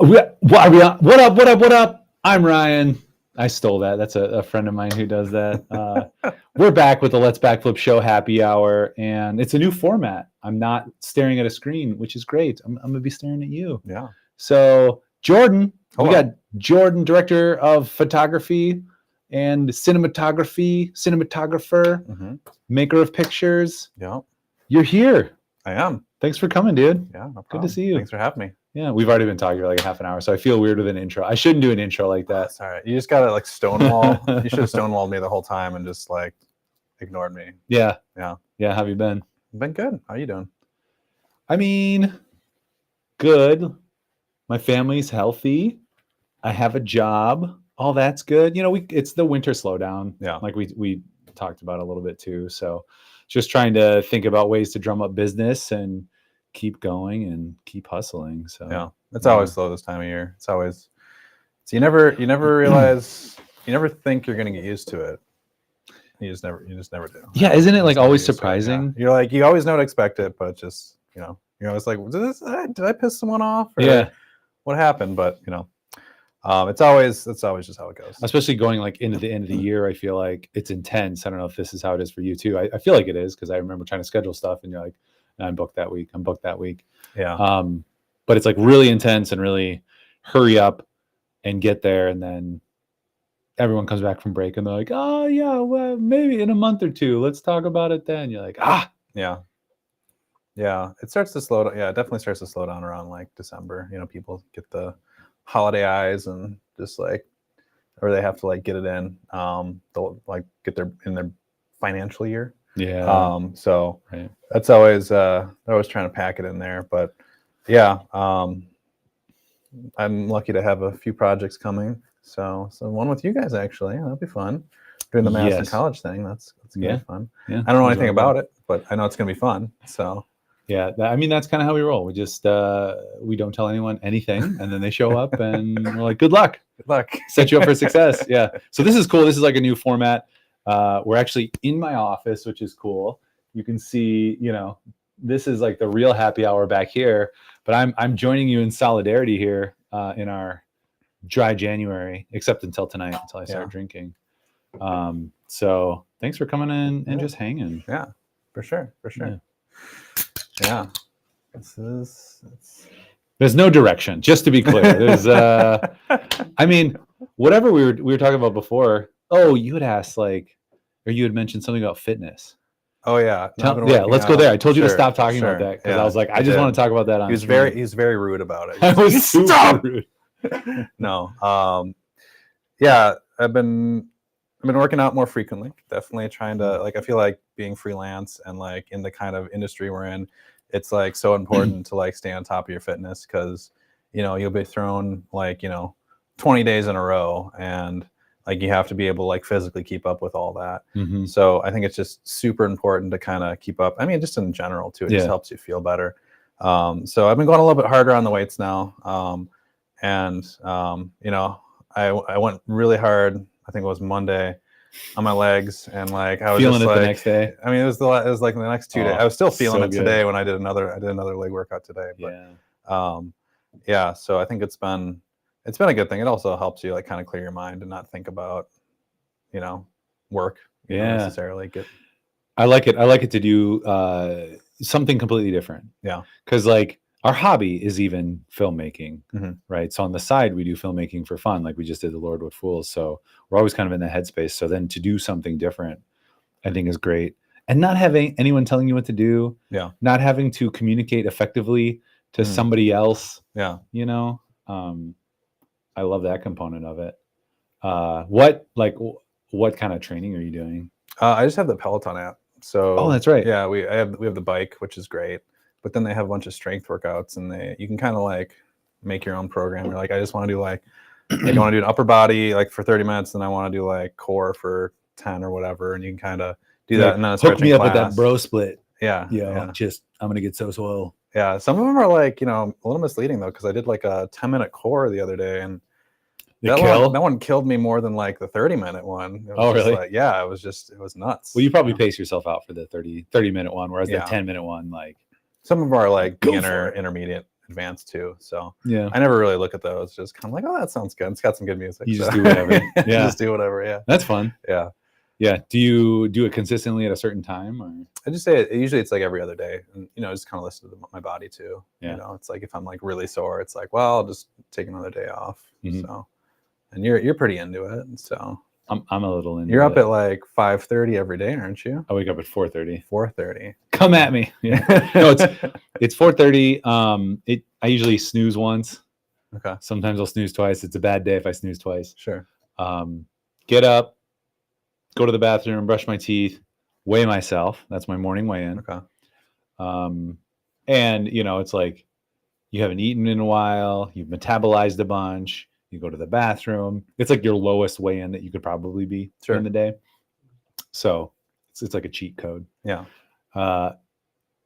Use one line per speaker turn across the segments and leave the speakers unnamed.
What up? What up? What up? I'm Ryan. I stole that. That's a friend of mine who does that. We're back with the Let's Backflip Show happy hour, and it's a new format. I'm not staring at a screen, which is great. I'm going to be staring at you.
Yeah.
So, Jordan,
Hello.
we got Jordan, director of photography and cinematographer, maker of pictures.
Yeah.
You're here.
I am.
Thanks for coming, dude.
Yeah, no problem.
Good to see you.
Thanks for having me.
Yeah, we've already been talking for like a half an hour, so I feel weird with an intro. I shouldn't do an intro like that.
That's all right. You just gotta like stonewall. You should have stonewalled me the whole time and just like ignored me.
Yeah.
Yeah.
Yeah. How have you been?
Been good. How you doing?
I mean, good. My family's healthy. I have a job. All that's good. You know, it's the winter slowdown.
Yeah.
Like we talked about a little bit too. So just trying to think about ways to drum up business and keep going and keep hustling. So
yeah, it's always slow this time of year. It's always, so you never realize, you never think you're going to get used to it. You just never do.
Yeah. Isn't it like always surprising?
Yeah. You're like, you always know to expect it, but it's just, you know, you're always like, did I piss someone off? Or
yeah.
What happened? But you know, it's always just how it goes.
Especially going like into the end of the year, I feel like it's intense. I don't know if this is how it is for you too. I feel like it is because I remember trying to schedule stuff and you're like, I'm booked that week.
Yeah.
But it's like really intense and really hurry up and get there. And then everyone comes back from break and they're like, oh yeah, well, maybe in a month or two, let's talk about it then. You're like,
yeah. It starts to slow down. Yeah, it definitely starts to slow down around like December. You know, people get the holiday eyes and just like, or they have to like get it in. They'll like get in their financial year.
Yeah.
So
right.
That's always they're always trying to pack it in there. But yeah, I'm lucky to have a few projects coming. So one with you guys actually. Yeah, that'll be fun. Doing the Madison College thing. That's gonna be fun.
Yeah.
I don't know anything about it, but I know it's gonna be fun. So
yeah, I mean that's kind of how we roll. We just we don't tell anyone anything, and then they show up, and we're like, "Good luck, set you up for success." Yeah. So this is cool. This is like a new format. We're actually in my office, which is cool. You can see, you know, this is like the real happy hour back here. But I'm joining you in solidarity here in our dry January, except until tonight, until I start drinking. So thanks for coming in and just hanging.
Yeah, for sure. Yeah.
There's no direction, just to be clear. There's I mean, whatever we were talking about before. Oh, you had asked like, or you had mentioned something about fitness.
Oh yeah.
Let's go there. I told you to stop talking about that because I was like, I just want to talk about that on
He was very rude about it.
I was super rude.
No. Yeah, I've been working out more frequently. Definitely trying to like, I feel like being freelance and like in the kind of industry we're in, it's like so important to like stay on top of your fitness because, you know, you'll be thrown like, you know, 20 days in a row and like you have to be able to like physically keep up with all that.
Mm-hmm.
So I think it's just super important to kind of keep up. I mean, just in general too, it just helps you feel better. So I've been going a little bit harder on the weights now. You know, I went really hard. I think it was Monday on my legs and like I was
feeling
just
it
like,
the next day.
I mean, it was like the next 2 days. I was still feeling it
good.
today when I did another leg workout today. But so I think it's been a good thing. It also helps you like kind of clear your mind and not think about, you know, work. Necessarily.
I like it to do something completely different.
Yeah.
Because like our hobby is even filmmaking,
mm-hmm.
right? So on the side, we do filmmaking for fun. Like we just did The Lord What Fools. So we're always kind of in that headspace. So then to do something different, I think is great. And not having anyone telling you what to do.
Yeah.
Not having to communicate effectively to somebody else.
Yeah.
You know, I love that component of it. What kind of training are you doing?
I just have the Peloton app. So
that's right.
Yeah, we have the bike, which is great. But then they have a bunch of strength workouts, and you can kind of like make your own program. You're like, I just want to do like I want to do an upper body like for 30 minutes, and I want to do like core for 10 or whatever, and you can kind of do that. And then
hook me up with that bro split.
Yeah.
Just I'm gonna get so swole.
Yeah, some of them are like, you know, a little misleading though, because I did like a 10-minute core the other day, and that one killed me more than like the 30-minute one.
Really?
Like, yeah, it was nuts.
Well, you probably pace yourself out for the 30-minute one, whereas the 10-minute one, like
some of them are like beginner, intermediate, advanced too. So
Yeah.
I never really look at those. Just kind of like, oh, that sounds good. It's got some good music.
You just
so.
do whatever.
You
Yeah.
just do whatever. Yeah.
That's fun.
Yeah.
Yeah. Do you do it consistently at a certain time, or?
I just say usually it's like every other day, and just kind of listen to my body too.
Yeah.
It's like if I'm like really sore, it's like, well, I'll just take another day off.
Mhm.
So, and you're pretty into it, so
I'm a little into
you're up
it.
at like 5:30 every day, aren't you?
I wake up at 4:30.
4:30.
Come at me. Yeah. No, it's 4:30. I usually snooze once.
Okay.
Sometimes I'll snooze twice. It's a bad day if I snooze twice.
Sure.
Get up, go to the bathroom, brush my teeth, weigh myself. That's my morning weigh-in.
Okay.
And it's like you haven't eaten in a while, you've metabolized a bunch, you go to the bathroom. It's like your lowest weigh-in that you could probably be in the day. So it's like a cheat code.
Yeah.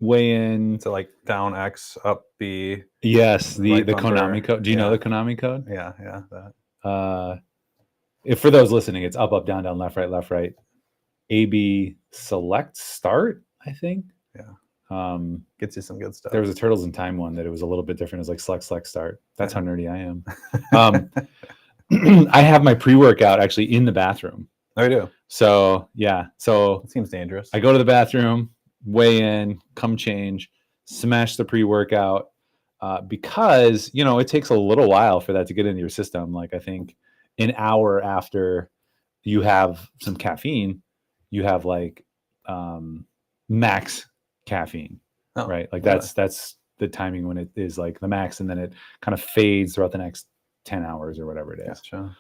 Weigh in.
So like down X, up B.
Yes, the
right bumper.
Konami code. Do you know the Konami code?
Yeah, that.
If for those listening, it's up, up, down, down, left, right. AB select start, I think.
Yeah. Gets you some good stuff.
There was a Turtles in Time one that it was a little bit different. It was like select start. That's how nerdy I am. I have my pre-workout actually in the bathroom.
Oh, you do?
So yeah. So
it seems dangerous.
I go to the bathroom, weigh in, come change, smash the pre-workout, because it takes a little while for that to get into your system. Like I think an hour after you have some caffeine, you have like max caffeine, right? Like that's the timing when it is like the max, and then it kind of fades throughout the next 10 hours or whatever it is.
Gotcha.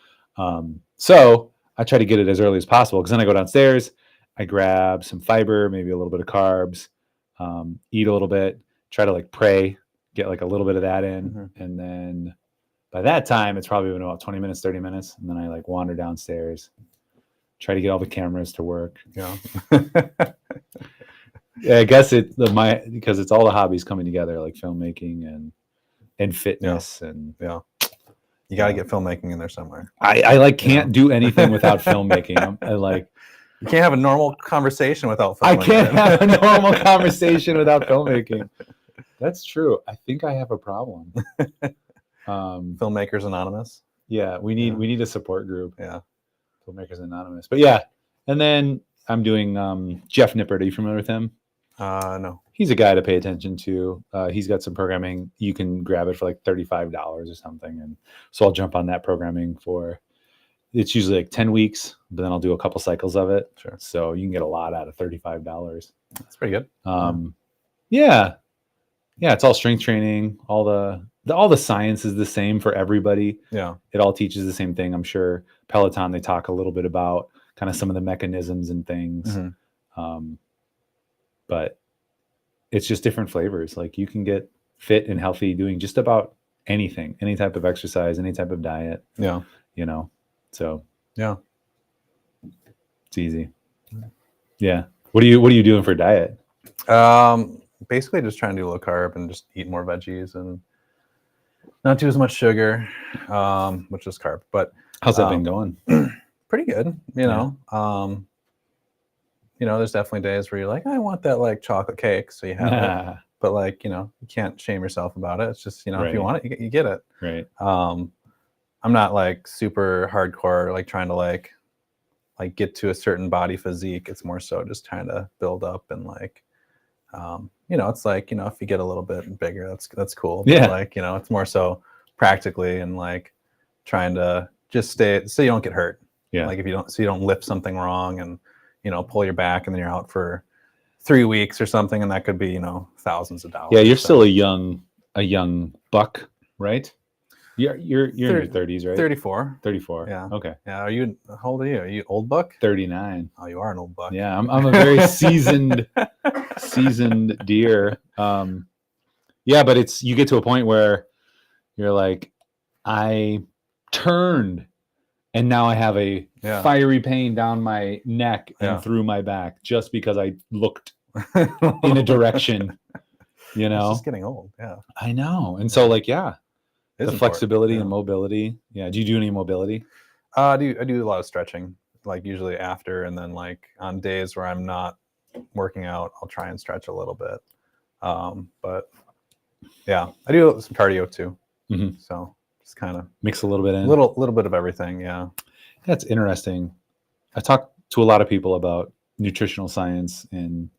So I try to get it as early as possible, because then I go downstairs, I grab some fiber, maybe a little bit of carbs, eat a little bit, try to like pray, get like a little bit of that in. And then by that time, it's probably been about 20 minutes, 30 minutes. And then I like wander downstairs, try to get all the cameras to work.
Yeah.
Yeah, I guess because it's all the hobbies coming together, like filmmaking and fitness. And
you got to get filmmaking in there somewhere.
I can't do anything without filmmaking.
You can't have a normal conversation without filmmaking.
I can't have a normal conversation without filmmaking. That's true. I think I have a problem.
Filmmakers Anonymous.
Yeah, we need a support group.
Yeah.
Filmmakers Anonymous. But yeah, and then I'm doing Jeff Nippert. Are you familiar with him?
No.
He's a guy to pay attention to. He's got some programming. You can grab it for like $35 or something. And so I'll jump on that programming it's usually like 10 weeks, but then I'll do a couple cycles of it.
Sure.
So you can get a lot out of $35.
That's pretty good.
Yeah. It's all strength training. All the science is the same for everybody.
Yeah.
It all teaches the same thing. I'm sure Peloton, they talk a little bit about kind of some of the mechanisms and things. But it's just different flavors. Like you can get fit and healthy doing just about anything, any type of exercise, any type of diet.
Yeah.
So
yeah,
it's easy. Yeah. What are you doing for diet?
Basically just trying to do low carb and just eat more veggies and not do as much sugar, which is carb. But
how's that been going?
Pretty good. There's definitely days where you're like, I want that like chocolate cake, so you have it. But like, you can't shame yourself about it. It's just, if you want it, you get it.
Right.
I'm not like super hardcore, like trying to like get to a certain body physique. It's more so just trying to build up and like, it's like, if you get a little bit bigger, that's cool.
Yeah.
But like, it's more so practically and like trying to just stay so you don't get hurt.
Yeah.
Like you don't lift something wrong and, pull your back and then you're out for 3 weeks or something. And that could be, thousands of dollars.
Yeah. You're still a young buck, right? You're in your 30s, right?
34.
34.
Yeah.
Okay.
Yeah. How old are you? Are you old buck?
39.
Oh, you are an old buck.
Yeah. I'm a very seasoned deer. Yeah, but you get to a point where you're like, I turned and now I have a fiery pain down my neck and through my back just because I looked in a direction, It's
just getting old. Yeah.
I know. And so like, the flexibility and mobility. Yeah. Do you do any mobility?
I do a lot of stretching, like usually after, and then like on days where I'm not working out, I'll try and stretch a little bit. But Yeah, I do some cardio too.
Mhm.
So just kind of
Mix a little bit in.
little bit of everything. Yeah.
That's interesting. I talk to a lot of people about nutritional science and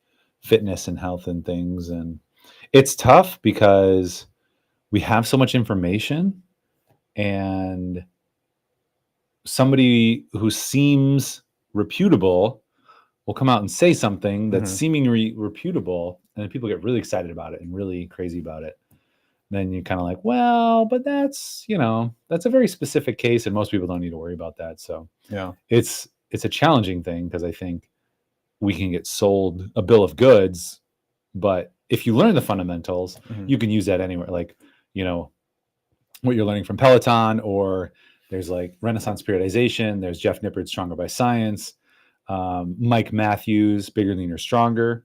fitness and health and things, and it's tough because we have so much information, and somebody who seems reputable will come out and say something that's
Mhm.
seemingly reputable, and then people get really excited about it and really crazy about it. Then you're kind of like, well, but that's, that's a very specific case, and most people don't need to worry about that. So
Yeah.
it's a challenging thing, because I think we can get sold a bill of goods, but if you learn the fundamentals,
Mhm.
you can use that anywhere. Like, what you're learning from Peloton, or there's like Renaissance Periodization. There's Jeff Nippard's Stronger by Science, Mike Matthews, Bigger, Leaner, Stronger.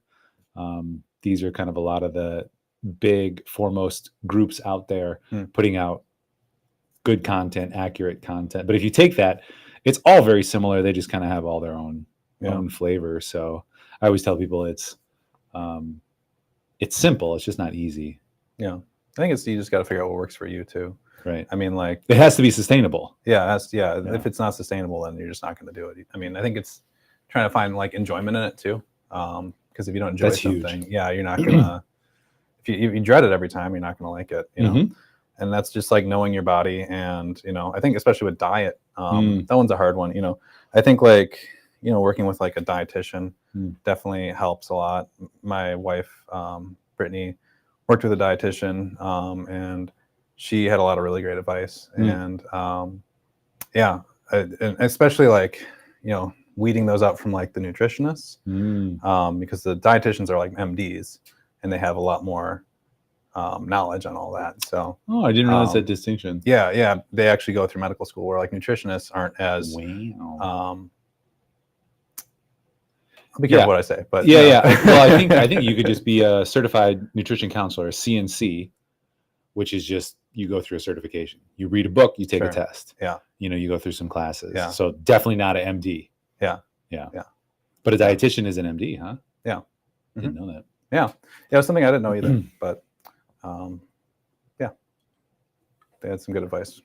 These are kind of a lot of the big foremost groups out there putting out good content, accurate content. But if you take that, it's all very similar. They just kind of have all their own flavor. So I always tell people it's simple. It's just not easy.
Yeah. I think you just got to figure out what works for you too.
Right.
I mean, like,
it has to be sustainable.
Yeah. If it's not sustainable, then you're just not going to do it. I mean, I think it's trying to find like enjoyment in it too. Because if you don't enjoy something, you're not gonna. If you dread it every time, you're not gonna like it. And that's just like knowing your body. And I think especially with diet, that one's a hard one. I think like working with like a dietitian definitely helps a lot. My wife, Brittany, worked with a dietitian, and she had a lot of really great advice. And and especially like weeding those out from like the nutritionists, because the dietitians are like MDs and they have a lot more knowledge on all that. So
I didn't realize that distinction.
Yeah, they actually go through medical school, where like nutritionists aren't as I'll be careful what I say, but
well, I think you could just be a certified nutrition counselor, a CNC, which is just you go through a certification. You read a book, you take a test. You go through some classes. So definitely not an MD. But a dietitian is an MD, huh? Didn't know that.
It was something I didn't know either. But they had some good advice.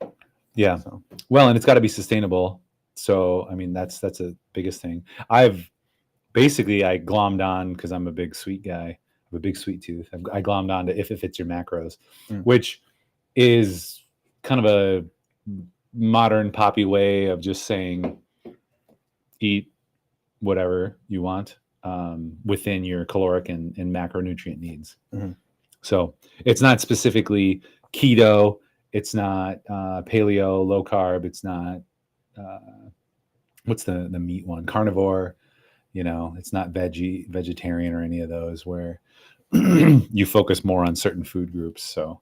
So.
Well, and it's got to be sustainable. So I mean, that's the biggest thing. I glommed on, because I'm a big sweet guy. I have a big sweet tooth. I glommed on to If It Fits Your Macros, which is kind of a modern poppy way of just saying eat whatever you want within your caloric and macronutrient needs. So it's not specifically keto. It's not paleo, low carb. It's not what's the meat one? Carnivore. It's not vegetarian or any of those, where you focus more on certain food groups. So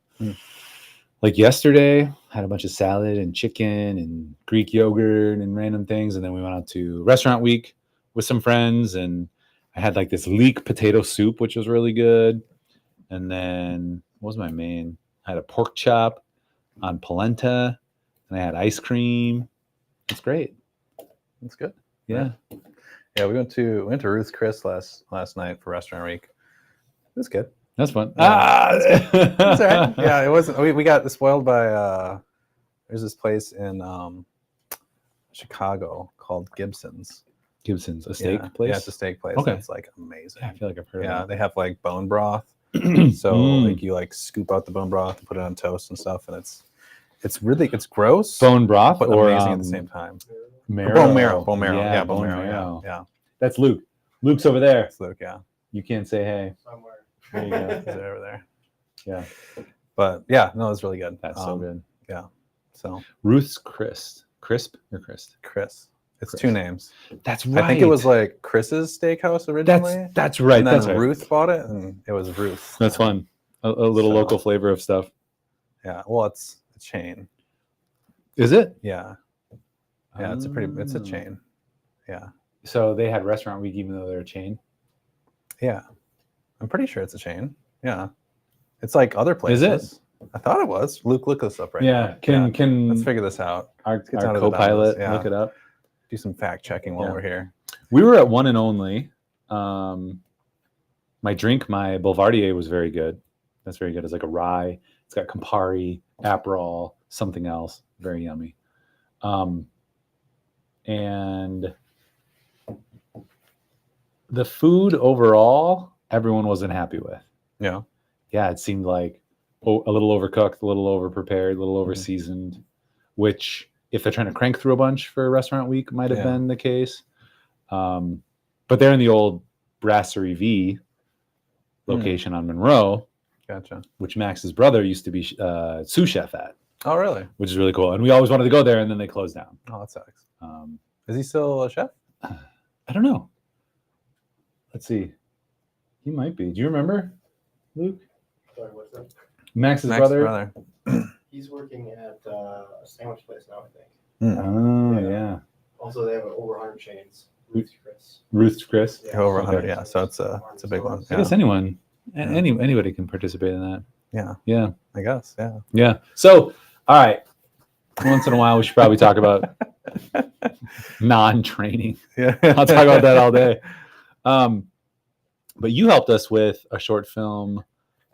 like yesterday, had a bunch of salad and chicken and Greek yogurt and random things. And then we went out to restaurant week with some friends, and I had like this leek potato soup, which was really good. And then what was my main? I had a pork chop on polenta, and I had ice cream. It's great.
That's good.
Yeah.
We went to Ruth's Chris last night for restaurant week. It was good.
That's fun.
That's all right. Yeah, it wasn't. We got spoiled by. There's this place in Chicago called Gibson's.
Gibson's, a steak place?
Yeah, it's a steak place.
Okay.
It's like amazing.
Yeah, I feel like I've heard of that.
They have like bone broth. So like you like scoop out the bone broth and put it on toast and stuff, and it's gross.
Bone broth,
but
or
amazing at the same time.
Marrow.
Bone marrow.
Yeah,
Bone marrow. Yeah.
That's Luke. Luke's over there.
It's Luke. Yeah.
You can't say hey.
Somewhere.
There you go.
He's over there.
Yeah.
But yeah, no, it's really good.
That's so good.
Yeah. So
Ruth's Crisp or Christ?
Chris. It's
Chris.
2 names.
That's right.
I think it was like Chris's Steakhouse originally.
That's right.
And then
that's right.
Ruth bought it, and it was Ruth.
That's fun. A little local flavor of stuff.
Yeah. Well, it's a chain.
Is it?
Yeah. Yeah. It's a chain. Yeah.
So they had restaurant week, even though they're a chain.
Yeah. I'm pretty sure it's a chain. Yeah. It's like other places.
Is it?
I thought it was. Luke, look this up right now.
Can
let's figure this out.
Our
down to the
co-pilot
downloads.
look it up?
Do some fact checking while we're here.
We were at One and Only. My Boulevardier was very good. That's very good. It's like a rye. It's got Campari, Aperol, something else. Very yummy. And the food overall, everyone wasn't happy with.
Yeah.
Yeah, it seemed like a little overcooked, a little over prepared, a little over seasoned, which if they're trying to crank through a bunch for a restaurant week might have been the case. But they're in the old Brasserie V location on Monroe.
Gotcha.
Which Max's brother used to be sous chef at.
Oh, really?
Which is really cool. And we always wanted to go there, and then they closed down.
Oh, that sucks. Is he still a chef?
I don't know. Let's see. He might be. Do you remember, Luke?
Sorry, what's that?
Max's brother?
He's working at a sandwich place now, I think.
Oh, yeah.
Also, they have over 100 chains.
Ruth's Chris.
Yeah, over 100. Yeah, so it's a big one.
I guess anybody can participate in that.
Yeah.
Yeah.
I guess. Yeah.
Yeah. So, all right. Once in a while, we should probably talk about non-training.
Yeah.
I'll talk about that all day. But you helped us with a short film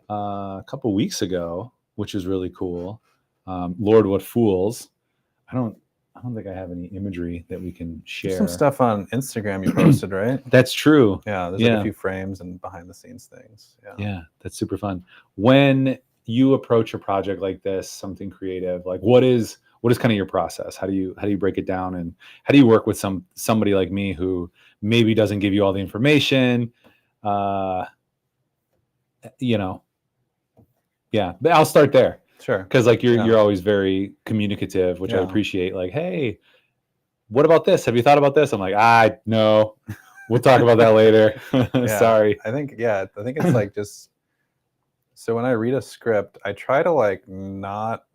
a couple weeks ago, which is really cool. Lord, What Fools. I don't think I have any imagery that we can share.
There's some stuff on Instagram you posted, right?
That's true.
Yeah, there's like a few frames and behind the scenes things.
Yeah, that's super fun. When you approach a project like this, something creative, like what is kind of your process? How do you break it down, and how do you work with somebody like me who maybe doesn't give you all the information? Yeah, but I'll start there.
Sure.
Because like you're always very communicative, which I appreciate. Like, hey, what about this? Have you thought about this? I'm like, no, we'll talk about that later. Sorry.
I think it's like just, so when I read a script, I try to like not,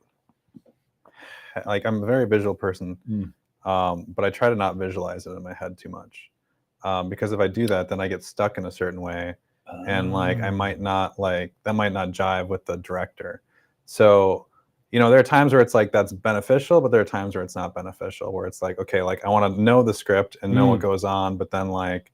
like I'm a very visual person, but I try to not visualize it in my head too much. Because if I do that, then I get stuck in a certain way. And like, that might not jive with the director. So, there are times where it's like, that's beneficial, but there are times where it's not beneficial, where it's like, okay, like I want to know the script and know what goes on, but then like,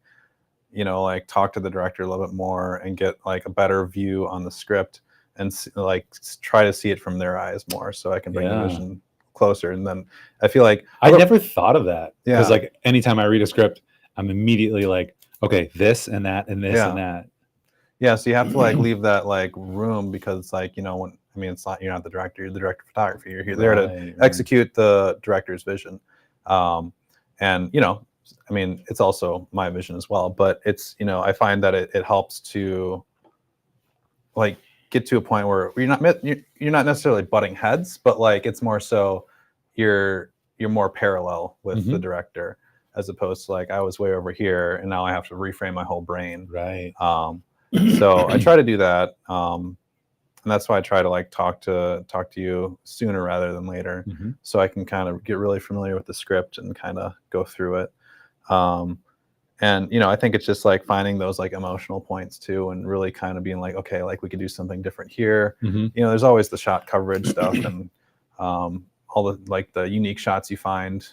like talk to the director a little bit more and get like a better view on the script and like try to see it from their eyes more, so I can bring the vision closer. And then I feel like
I never thought of that.
Yeah.
Because like anytime I read a script, I'm immediately like, okay, this and that and this and that.
Yeah, so you have to like leave that like room, because like, it's not, you're not the director, you're the director of photography. You're there to execute the director's vision. And it's also my vision as well, but it's, I find that it helps to like get to a point where you're not necessarily butting heads, but like it's more so you're more parallel with the director, as opposed to like I was way over here and now I have to reframe my whole brain.
Right.
So I try to do that. And that's why I try to like talk to you sooner rather than later, so I can kind of get really familiar with the script and kind of go through it. And I think it's just like finding those like emotional points too, and really kind of being like, okay, like we could do something different here. There's always the shot coverage stuff and all the like the unique shots you find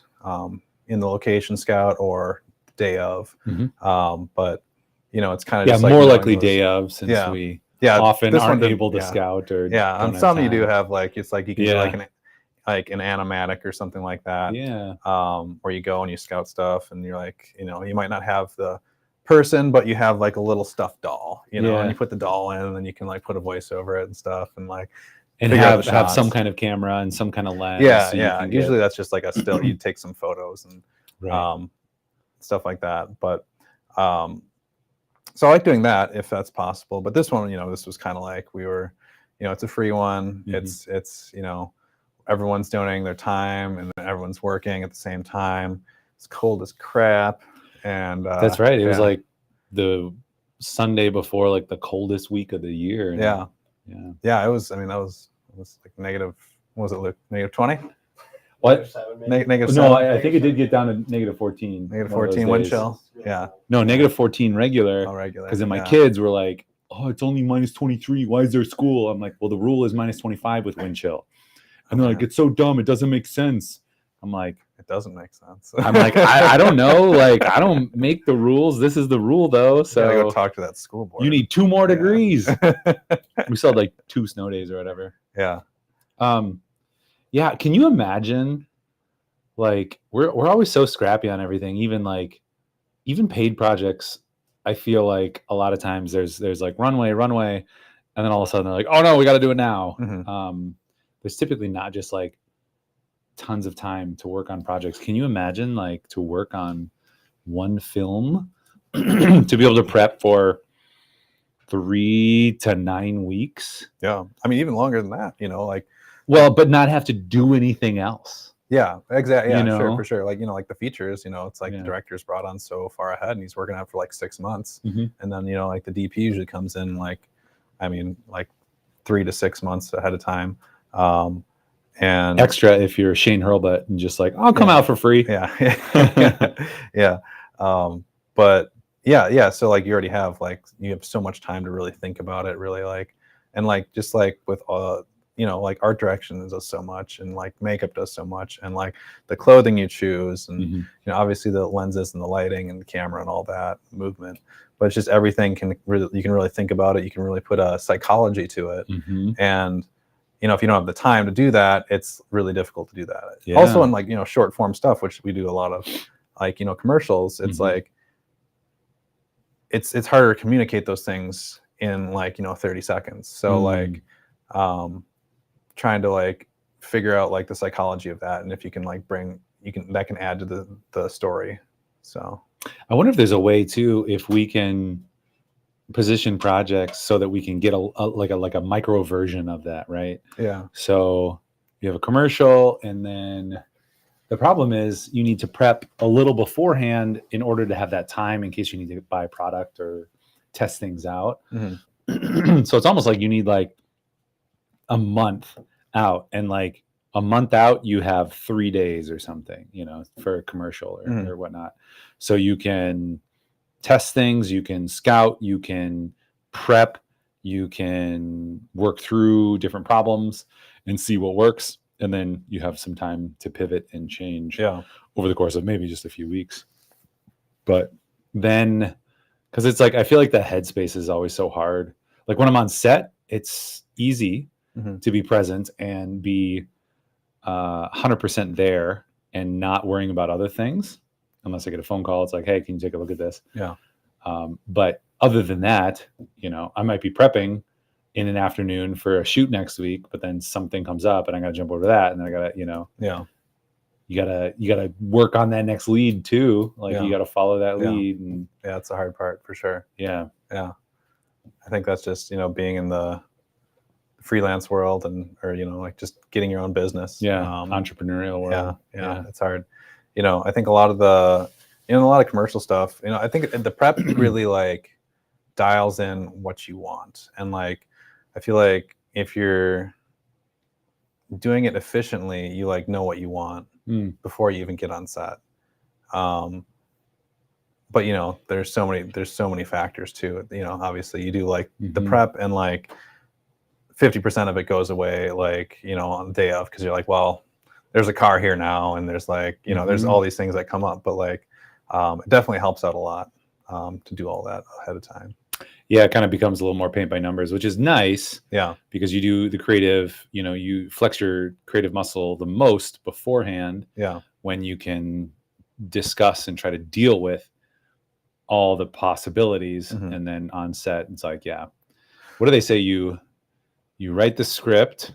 in the location scout or day of. But it's kind of just like
more likely day of, since we often aren't able to scout or
on some you do have like, it's like you can do like an animatic or something like that, where you go and you scout stuff and you're like, you might not have the person, but you have like a little stuffed doll, and you put the doll in and then you can like put a voice over it and stuff, and like
and have some kind of camera and some kind of lens.
Usually that's just like a still. You take some photos and stuff like that, but so I like doing that if that's possible. But this one, this was kind of like we were, it's a free one. It's everyone's donating their time and everyone's working at the same time. It's cold as crap. And
that's right. It was like the Sunday before like the coldest week of the year.
Yeah. It was, it was like negative, what was it, Luke? Negative 20?
What?
Negative 7?
No, I think it did get down to negative 14.
Negative 14 wind chill. Yeah.
No, negative 14 regular.
Oh, regular.
Because then my kids were like, oh, it's only minus 23. Why is there school? I'm like, well, the rule is minus 25 with wind chill. And they're like, it's so dumb. It doesn't make sense. I'm like,
doesn't make sense.
I'm like, I don't know. Like, I don't make the rules. This is the rule, though.
So gotta go
So
talk to that school board.
you need 2 more
Yeah.
degrees. We still had like 2 snow days or whatever.
Yeah.
Yeah. Can you imagine? Like, we're always so scrappy on everything. Even paid projects. I feel like a lot of times there's like runway, and then all of a sudden they're like, oh no, we got to do it now.
Mhm.
There's typically not just like tons of time to work on projects. Can you imagine like to work on one film to be able to prep for 3 to 9 weeks?
Yeah. I mean, even longer than that, like,
Well, but not have to do anything else.
yeah, exactly. Yeah,
You
sure,
know?
for sure. Like, like the features, it's like
Yeah.
the director's brought on so far ahead and he's working on it for like 6 months.
Mhm.
And then, like the DP usually comes in like 3 to 6 months ahead of time. And
Extra if you're Shane Hurlbut and just like, I'll come out for free.
yeah. Yeah. But yeah. So like you already have you have so much time to really think about it, really and just like with like art direction does so much and like makeup does so much and like the clothing you choose and
Mhm.
obviously the lenses and the lighting and the camera and all that movement, but it's just everything you can really think about it. You can really put a psychology to it.
Mhm.
And if you don't have the time to do that, it's really difficult to do that.
Yeah.
Also in like short form stuff, which we do a lot of, like commercials, it's
Mhm.
like it's harder to communicate those things in like 30 seconds. So like trying to like figure out like the psychology of that, and if you can like that can add to the story. So
I wonder if there's a way too, if we can position projects so that we can get a micro version of that, right?
yeah.
So you have a commercial, and then the problem is you need to prep a little beforehand in order to have that time in case you need to buy product or test things out.
Mhm.
So it's almost like you need like a month out, and like a month out you have 3 days or something, for a commercial
Mhm.
or whatnot. So you can test things, you can scout, you can prep, you can work through different problems and see what works, and then you have some time to pivot and change
Yeah.
over the course of maybe just a few weeks. But then, because it's like I feel like the headspace is always so hard. Like when I'm on set, it's easy
Mhm.
to be present and be 100% there and not worrying about other things, unless I get a phone call. It's like, hey, can you take a look at this?
Yeah.
But other than that, I might be prepping in an afternoon for a shoot next week, but then something comes up and I got to jump over that, and then I got to,
Yeah.
you gotta work on that next lead too. Like
Yeah.
you got to follow that
Yeah.
lead, and
Yeah, it's the hard part for sure.
yeah.
Yeah. I think that's just, being in the freelance world or like just getting your own business.
Entrepreneurial world.
Yeah, it's hard. I think a lot of a lot of commercial stuff, I think the prep really like dials in what you want. And like, I feel like if you're doing it efficiently, you like know what you want before you even get on set. But there's so many factors to it. Obviously you do like the prep, and like 50% of it goes away like on the day of, because you're like, well, there's a car here now, and there's like there's all these things that come up, but like it definitely helps out a lot to do all that ahead of time.
Yeah, it kind of becomes a little more paint by numbers, which is nice.
Yeah,
because you do the creative, you flex your creative muscle the most beforehand.
Yeah,
when you can discuss and try to deal with all the possibilities, and then on set, it's like, yeah, what do they say? You write the script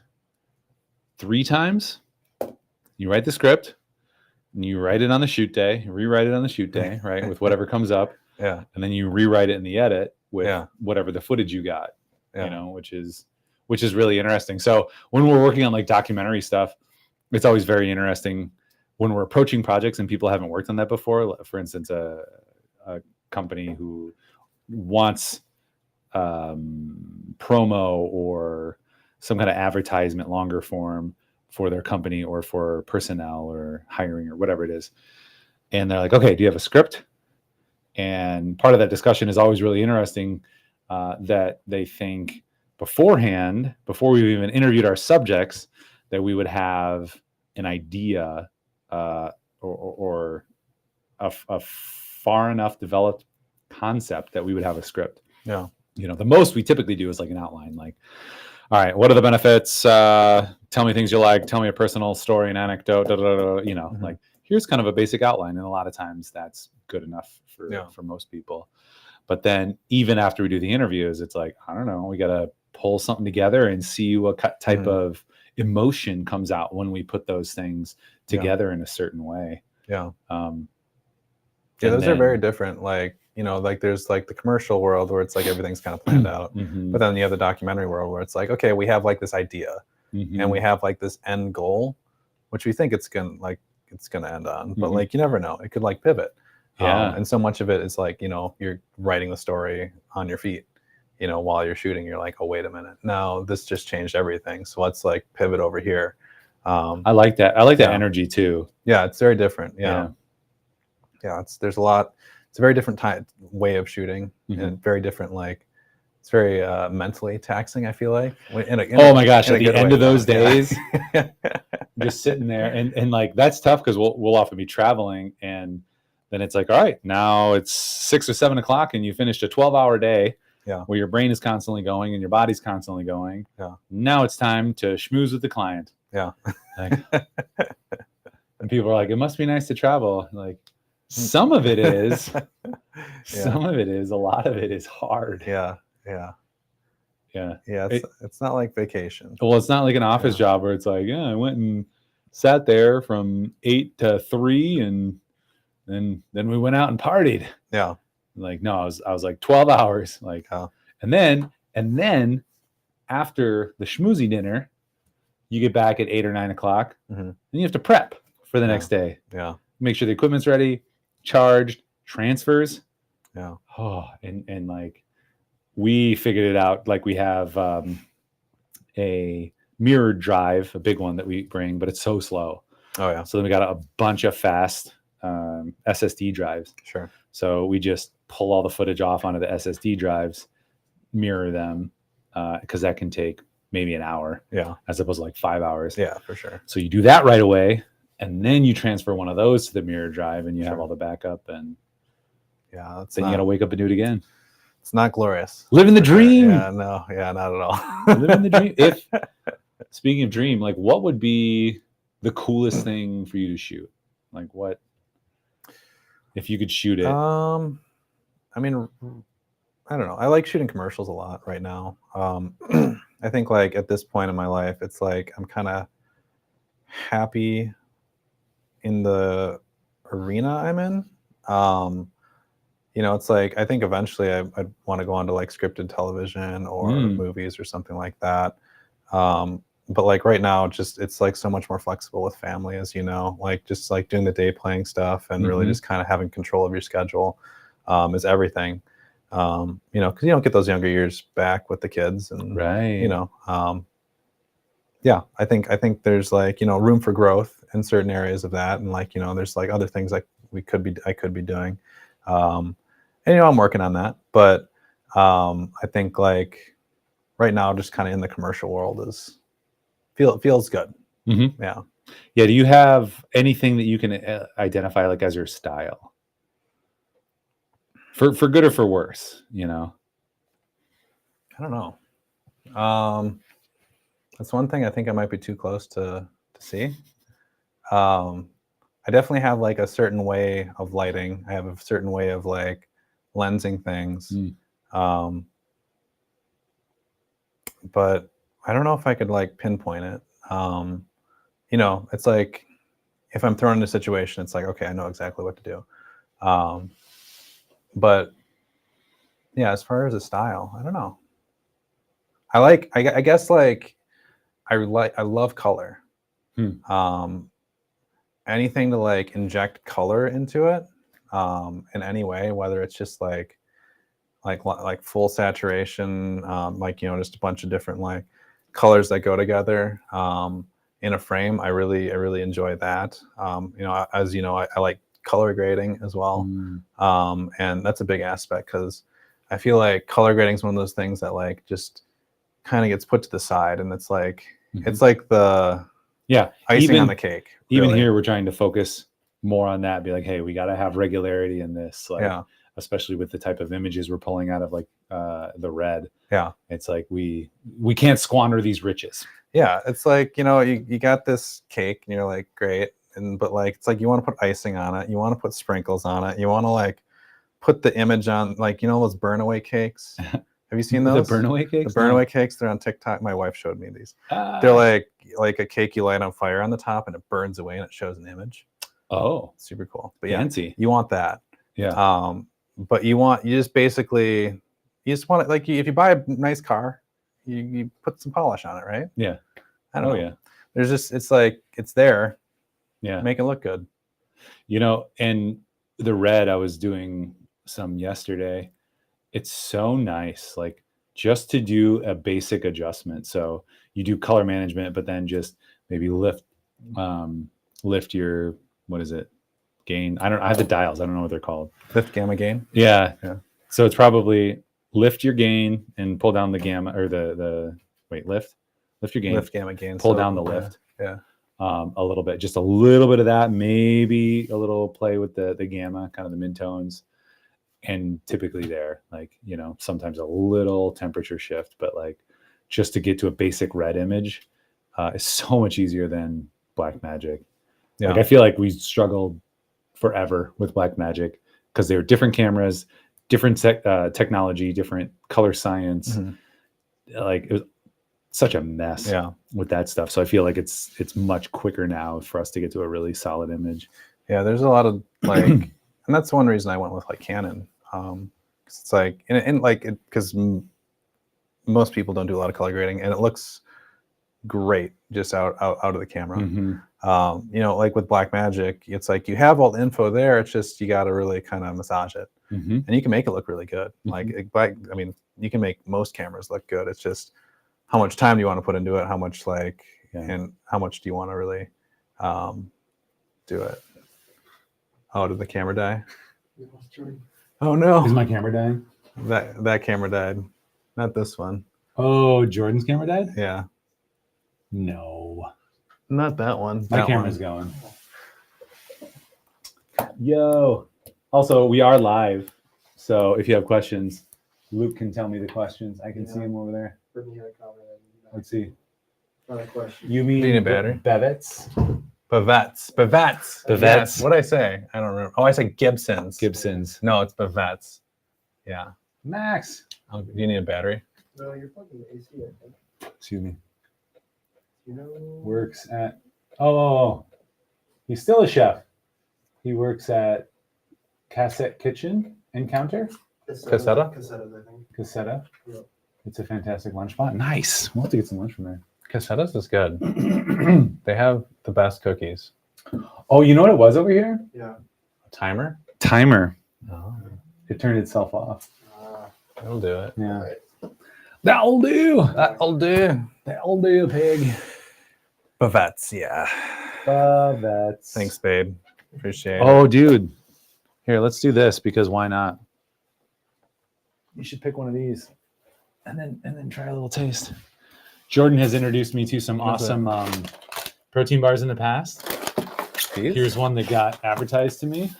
3 times. You write the script, and you write it on the shoot day, rewrite it on the shoot day, right, with whatever comes up.
Yeah,
and then you rewrite it in the edit with
Yeah.
whatever the footage you got.
Yeah.
Which is really interesting. So when we're working on like documentary stuff, it's always very interesting when we're approaching projects and people haven't worked on that before. For instance, a company who wants promo or some kind of advertisement, longer form for their company or for personnel or hiring or whatever it is. And they're like, okay, do you have a script? And part of that discussion is always really interesting, that they think beforehand, before we've even interviewed our subjects, that we would have an idea or a far enough developed concept that we would have a script.
Yeah.
The most we typically do is like an outline, like, all right, what are the benefits? Tell me things you like. Tell me a personal story, an anecdote. Like here's kind of a basic outline, and a lot of times that's good enough for most people. But then even after we do the interviews, it's like, I don't know, we got to pull something together and see what type of emotion comes out when we put those things together in a certain way.
Yeah. Those are very different. Like, like there's like the commercial world where it's like everything's kind of planned out. But then you have the documentary world where it's like, okay, we have like this idea and we have like this end goal, which we think it's gonna end on. But like you never know. It could like pivot.
Yeah.
And so much of it is like, you're writing the story on your feet, while you're shooting. You're like, oh, wait a minute. Now this just changed everything. So let's like pivot over here.
I like that. I like that energy too.
Yeah, it's very different. Yeah, there's a lot. It's a very different way of shooting, and very different. Like, it's very mentally taxing, I feel like.
Oh my gosh! At the end of those days, just sitting there, and like that's tough because we'll often be traveling, and then it's like, all right, now it's 6 or 7 o'clock, and you finished a 12-hour day.
Yeah.
Where your brain is constantly going and your body's constantly going.
Yeah.
Now it's time to schmooze with the client.
Yeah.
Like, and people are like, it must be nice to travel. Like, some of it is. Some of it is. A lot of it is hard.
Yeah. It's not like vacation.
Well, it's not like an office job where it's like, I went and sat there from 8 to 3, and then we went out and partied.
Yeah.
Like, no, I was like 12 hours. Like, and then after the schmoozy dinner, you get back at 8 or 9 o'clock, and you have to prep for the next day.
Yeah.
Make sure the equipment's ready, charged, transfers.
Yeah.
Oh, and like we figured it out. Like we have a mirrored drive, a big one that we bring, but it's so slow.
Oh yeah.
So then we got a bunch of fast SSD drives.
Sure.
So we just pull all the footage off onto the SSD drives, mirror them, because that can take maybe an hour.
Yeah.
As opposed to like 5 hours.
Yeah, for sure.
So you do that right away, and then you transfer one of those to the mirror drive, and you have all the backup, and then you got to wake up and do it again.
It's not glorious.
Living the dream.
Yeah, no, not at all.
Living the dream. Speaking of dream, like what would be the coolest thing for you to shoot? Like what? If you could shoot it.
I mean, I don't know. I like shooting commercials a lot right now. I think like at this point in my life, it's like I'm kind of happy in the arena I'm in. It's like I think eventually I'd want to go on to like scripted television or movies or something like that. But like right now, it's like so much more flexible with family, as you know, like just like doing the day playing stuff and really just kind of having control of your schedule is everything. Because you don't get those younger years back with the kids, and
right.
I think there's like room for growth in certain areas of that, and like there's like other things like I could be doing, and I'm working on that, but I think like right now just kind of in the commercial world feels good. Yeah.
Do you have anything that you can identify like as your style, for good or for worse?
I don't know. That's one thing I think I might be too close to see. I definitely have like a certain way of lighting. I have a certain way of like lensing things. But I don't know if I could like pinpoint it. It's like if I'm thrown in a situation, it's like, okay, I know exactly what to do. But yeah, as far as a style, I don't know. I guess like I love color. Anything to like inject color into it in any way, whether it's just like full saturation, just a bunch of different like colors that go together in a frame. I really enjoy that. As you know, I like color grading as well, and that's a big aspect because I feel like color grading is one of those things that like just kind of gets put to the side, and it's like it's like the icing on the cake.
Even
really.
here, we're trying to focus more on that. Be like, hey, we got to have regularity in this. Like,
Yeah.
especially with the type of images we're pulling out of like the red.
Yeah.
It's like we can't squander these riches.
Yeah. It's like, you got this cake and you're like, great. But like, it's like, you want to put icing on it. You want to put sprinkles on it. You want to like put the image on, like, those burn away cakes. Have you seen those?
The burn away cakes?
The burn away cakes. They're on TikTok. My wife showed me these.
Ah.
They're like a cake you light on fire on the top and it burns away and it shows an image.
Oh,
Super cool. But
fancy.
you want that.
Yeah.
But you just want it, like, if you buy a nice car, you put some polish on it, right?
Yeah.
I don't know.
Yeah.
There's just, it's like, it's there.
Yeah.
Make it look good.
And the red, I was doing some yesterday. It's so nice, like, just to do a basic adjustment. So you do color management, but then just maybe lift your, what is it? Gain. I have the dials. I don't know what they're called.
Lift, gamma, gain.
Yeah.
Yeah.
So it's probably lift your gain and pull down the gamma, or lift your gain.
Lift, gamma, gain.
Pull down the lift.
Yeah.
A little bit, just a little bit of that, maybe a little play with the gamma, kind of the midtones. And typically there, like, sometimes a little temperature shift, but like just to get to a basic red image is so much easier than Blackmagic.
Yeah.
Like, I feel like we struggled forever with Blackmagic because they were different cameras, different technology, different color science.
Mm-hmm.
Like, it was such a mess with that stuff. So I feel like it's much quicker now for us to get to a really solid image.
Yeah, there's a lot of like, and that's one reason I went with like Canon. 'Cause it's like, because most people don't do a lot of color grading, and it looks great just out of the camera.
Mm-hmm.
Like with Blackmagic, it's like you have all the info there. It's just you got to really kind of massage it,
Mm-hmm.
and you can make it look really good.
Mm-hmm.
You can make most cameras look good. It's just how much time do you want to put into it? How much and how much do you want to really do it? Oh, did the camera die? Oh no!
Is my camera dying?
That camera died, not this one.
Oh, Jordan's camera died?
Yeah,
No.
not that one.
My
That
camera's
one.
going. Yo. Also, we are live. So if you have questions, Luke can tell me the questions. I can see him over there. Let's see.
Not a question.
You mean
Do you need a battery?
Bevets?
Bavets.
Bavets.
What did I say? I don't remember. Oh, I said Gibsons.
Gibsons.
No, it's Bavets. Yeah.
Max.
Do you need a battery?
No, you're fucking AC, I think.
Excuse me.
Works.
Works at. Oh, he's still a chef. He works at Cassette Kitchen and Counter.
Casetta?
Casetta, I think.
Cassetta.
Yep.
It's a fantastic lunch spot. Nice. We'll have to get some lunch from there.
Cassetta's is good. They have the best cookies.
Oh, you know what it was over here?
Yeah.
A timer?
Timer.
Oh,
It turned itself off.
that'll do it.
Yeah.
Right.
That'll do.
That'll do.
That'll do, pig.
Bavets, yeah.
That's.
Thanks, babe. Appreciate it.
Oh, dude. Here, let's do this because why not? You should pick one of these, and then try a little taste. Jordan has introduced me to some
What's
awesome protein bars in the past.
These?
Here's one that got advertised to me.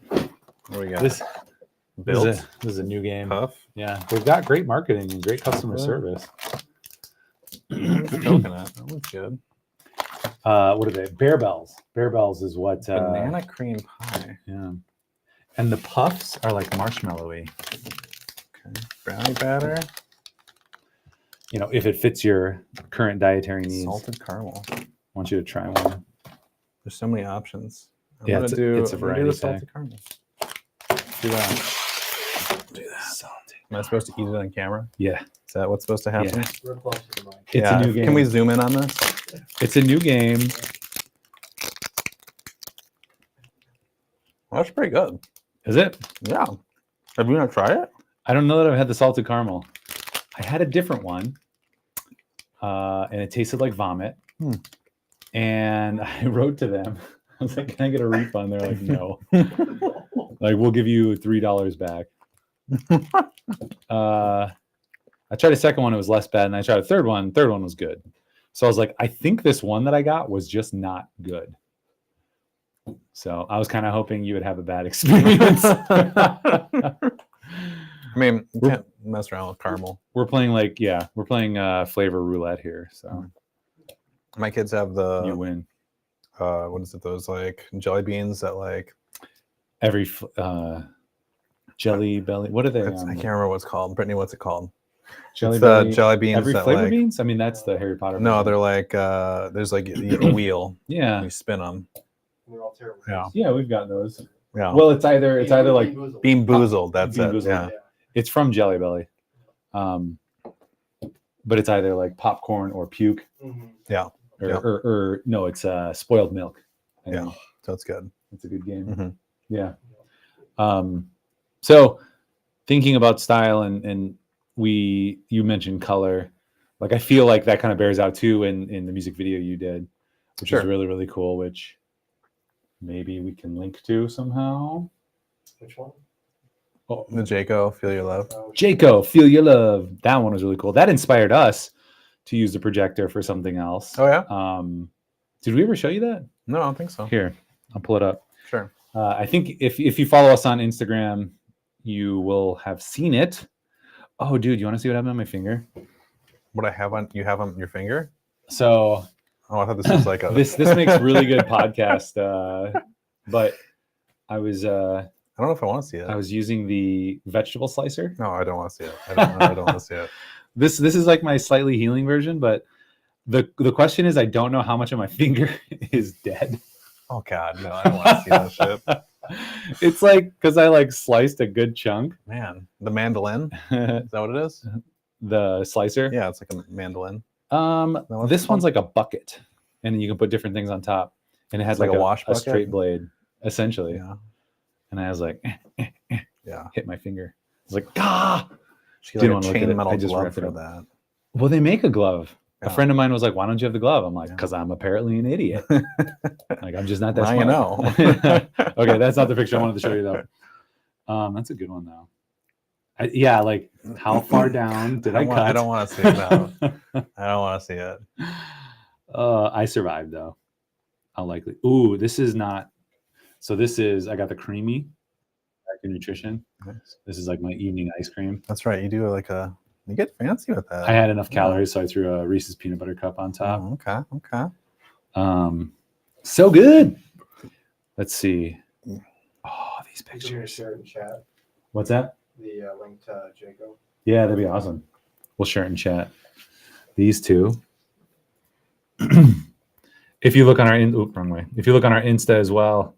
What do we got?
This
Built
is a new game.
puff.
Yeah, they've got great marketing and great customer
Yeah.
service.
Coconut. That looks good.
What are they? Bear Bells. Bear Bells is what.
Banana cream pie.
Yeah. And the puffs are like marshmallowy.
Okay. Brownie batter.
If it fits your current dietary needs,
Salted caramel.
I want you to try one.
There's so many options.
Yeah, it's a
I'm gonna
variety
do the
pack.
salted caramel. Do that.
Salty.
Am I supposed to eat it on camera?
Yeah.
Is that what's supposed to happen?
Yeah.
Real close to the mic.
It's a new game.
Can we zoom in on this?
It's a new game.
Well, that's pretty good.
Is it?
Yeah. Have you not tried it?
I don't know that I've had the salted caramel. I had a different one, and it tasted like vomit. And I wrote to them. I was like, "Can I get a refund?" They're like, "No." Like, we'll give you $3 back. I tried a second one; it was less bad, and I tried a third one. Third one was good. So I was like, I think this one that I got was just not good. So I was kind of hoping you would have a bad experience.
I mean, you can't mess around with caramel.
we're playing flavor roulette here. So
My kids have
you
the
win
what is it? Those like jelly beans that like
every jelly belly. What are they?
I can't remember what it's called. Brittany, what's it called?
Jelly
It's the
belly.
jelly beans
Every
that
flavor
like
beans. I mean, that's the Harry Potter.
no,
version.
they're like there's like a wheel.
Yeah,
You spin them.
They're all terrible.
Yeah.
yeah, we've got those.
Yeah.
Well, it's either like
Bean boozled. That's
Bean
it.
Boozled.
Yeah.
it's from Jelly Belly, but it's either like popcorn or puke,
Mhm.
or no, it's spoiled milk. I
Yeah.
think.
So it's good.
It's a good game.
Mhm.
Yeah. So thinking about style and you mentioned color, like I feel like that kind of bears out too in the music video you did, which is
Sure.
really, really cool, which maybe we can link to somehow.
Which one?
Oh,
The Jaco, Feel Your Love.
Jaco, Feel Your Love. That one was really cool. That inspired us to use the projector for something else.
Oh yeah?
Did we ever show you that?
No, I don't think so.
Here, I'll pull it up.
Sure.
I think if you follow us on Instagram, you will have seen it. Oh, dude, you want to see what happened on my finger?
What you have on your finger?
So
Oh, I thought this was like a
this makes really good podcast. But I was
I don't know if I want to see it.
I was using the vegetable slicer.
No, I don't want to see it. I don't want to see it.
This is like my slightly healing version, but the question is I don't know how much of my finger is dead.
Oh God, no, I don't want to see that shit.
It's like because I like sliced a good chunk.
Man, the mandolin.
The
Is that what it is?
slicer.
Yeah, it's like a mandolin.
This
what it's
one's like a bucket, and you can put different things on top, and it has
It's like a wash
a
bucket?
straight blade, essentially.
Yeah,
And I was like,
yeah.
hit my finger. It's like, ah.
She
Didn't
like
wanna
a
look at
chain
it.
metal
I just
glove
wrapped it
for
up.
that.
Well, they make a glove. A
Yeah.
friend of mine was like, "Why don't you have the glove?" I'm like,
Yeah.
"Cause I'm apparently an idiot. Like I'm just not that
Now you
smart."
know.
Okay, that's not the picture I wanted to show you though. That's a good one though. Yeah, like how far down did I cut?
I don't want to see it now. I don't want to see it.
I survived though. I'll likely. Ooh, this is not. So this is. I got the creamy. Back to nutrition.
Nice.
This is like my evening ice cream.
That's right. You do like you get fancy with that.
I had enough
Yeah.
calories, so I threw a Reese's peanut butter cup on top.
Oh, okay.
So good. Let's see. Oh, these
You can
pictures.
share it in chat.
What's that?
The link to Jaco.
Yeah, that'd be awesome. We'll share it in chat. These two. If you look on our wrong way. If you look on our Insta as well,